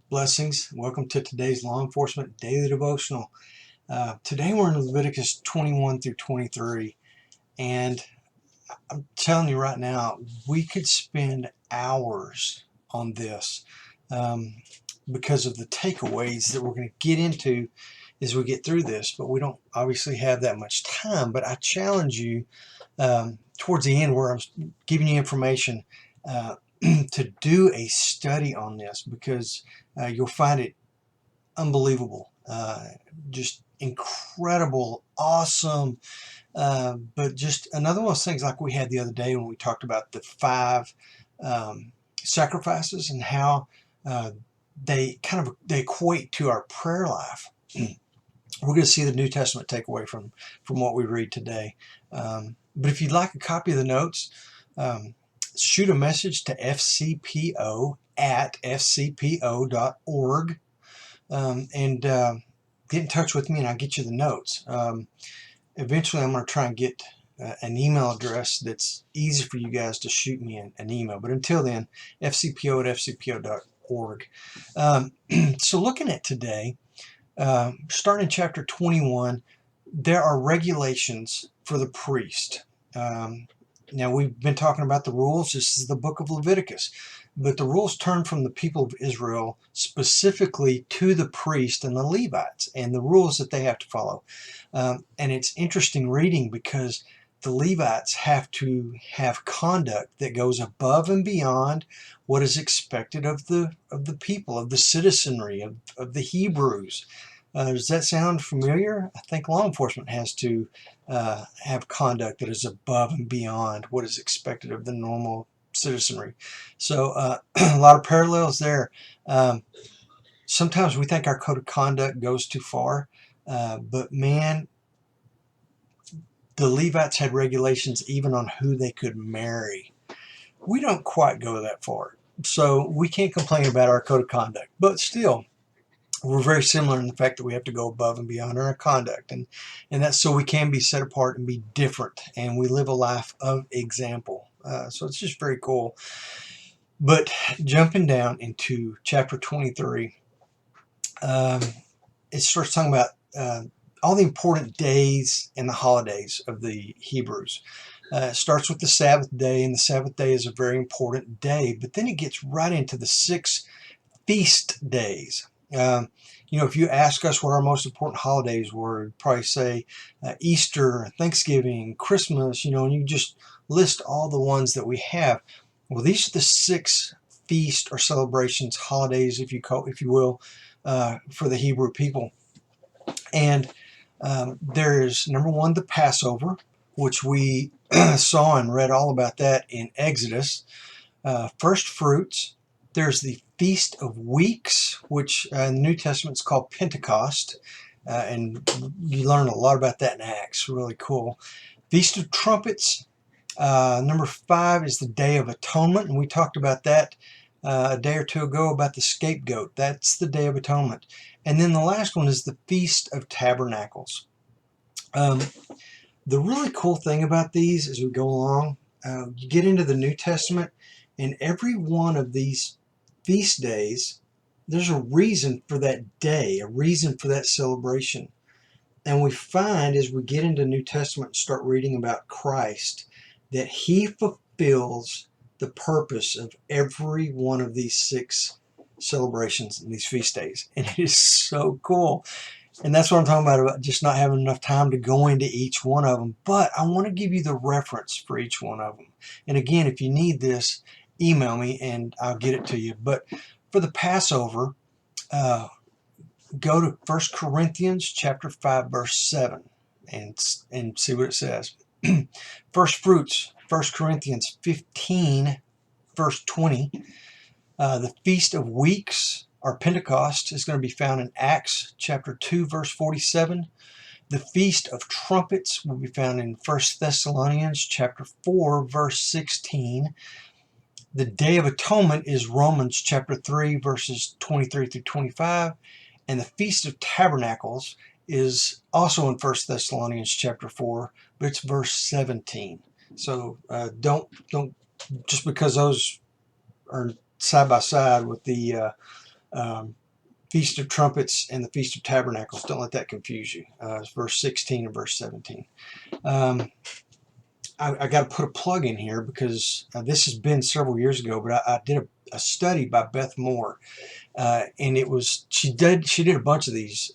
Blessings. Welcome to today's Law Enforcement Daily Devotional. Today we're in Leviticus 21 through 23, and I'm telling you right now, we could spend hours on this because of the takeaways that we're going to get into as we get through this, but we don't obviously have that much time. But I challenge you towards the end where I'm giving you information to do a study on this, because you'll find it unbelievable, just incredible, awesome, but just another one of those things like we had the other day when we talked about the 5 sacrifices and how they equate to our prayer life. We're going to see the New Testament takeaway from what we read today. But if you'd like a copy of the notes, shoot a message to FCPO at FCPO.org and get in touch with me and I'll get you the notes. Eventually I'm going to try and get an email address that's easy for you guys to shoot me an email. But until then, FCPO at FCPO.org. So looking at today, starting in chapter 21, there are regulations for the priest. Now, we've been talking about the rules. This is the book of Leviticus. But the rules turn from the people of Israel specifically to the priest and the Levites and the rules that they have to follow. And it's interesting reading because the Levites have to have conduct that goes above and beyond what is expected of the people, of the citizenry, of the Hebrews. Does that sound familiar? I think law enforcement has to have conduct that is above and beyond what is expected of the normal citizenry. So a lot of parallels there. Sometimes we think our code of conduct goes too far, but man, the Levites had regulations even on who they could marry. We don't quite go that far, so we can't complain about our code of conduct, but still, we're very similar in the fact that we have to go above and beyond in our conduct, and that's so we can be set apart and be different, and we live a life of example. So it's just very cool. But jumping down into chapter 23, it starts talking about all the important days and the holidays of the Hebrews. It starts with the Sabbath day, and the Sabbath day is a very important day, but then it gets right into the 6 feast days. If you ask us what our most important holidays were, we'd probably say Easter, Thanksgiving, Christmas, and you just list all the ones that we have. Well, these are the 6 feast or celebrations, holidays, if you will, for the Hebrew people. And there's number 1, the Passover, which we saw and read all about that in Exodus. First fruits. There's the Feast of Weeks, which in the New Testament is called Pentecost, and you learn a lot about that in Acts. Really cool. Feast of Trumpets. Number 5 is the Day of Atonement, and we talked about that a day or two ago about the scapegoat. That's the Day of Atonement. And then the last one is the Feast of Tabernacles. The really cool thing about these as we go along, you get into the New Testament, and every one of these feast days, there's a reason for that day, a reason for that celebration. And we find as we get into New Testament and start reading about Christ, that he fulfills the purpose of every one of these 6 celebrations and these feast days. And it is so cool. And that's what I'm talking about just not having enough time to go into each one of them. But I want to give you the reference for each one of them. And again, if you need this, email me and I'll get it to you. But for the Passover, go to 1 Corinthians chapter 5, verse 7 and see what it says. First fruits, 1 Corinthians 15, verse 20. The Feast of Weeks, or Pentecost, is going to be found in Acts chapter 2, verse 47. The Feast of Trumpets will be found in 1 Thessalonians chapter 4, verse 16. The Day of Atonement is Romans chapter 3, verses 23 through 25. And the Feast of Tabernacles is also in 1 Thessalonians chapter 4, but it's verse 17. So don't just because those are side by side with the Feast of Trumpets and the Feast of Tabernacles. Don't let that confuse you. It's verse 16 and verse 17. I got to put a plug in here because this has been several years ago, but I did a study by Beth Moore, and it was she did a bunch of these.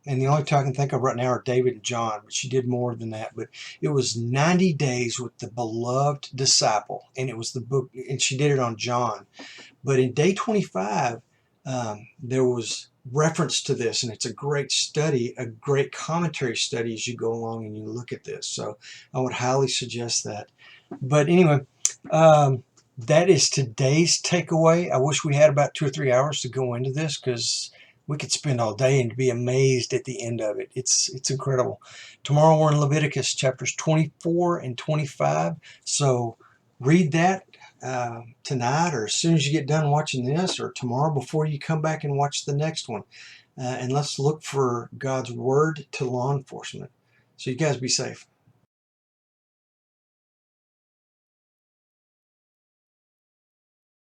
And the only two I can think of right now are David and John, but she did more than that. But it was 90 days with the beloved disciple, and it was the book, and she did it on John. But in day 25, there was reference to this, and it's a great study, a great commentary study as you go along and you look at this. So I would highly suggest that. But anyway, that is today's takeaway. I wish we had about 2 or 3 hours to go into this because we could spend all day and be amazed at the end of it. It's incredible. Tomorrow we're in Leviticus chapters 24 and 25. So read that tonight, or as soon as you get done watching this, or tomorrow before you come back and watch the next one. And let's look for God's word to law enforcement. So you guys be safe.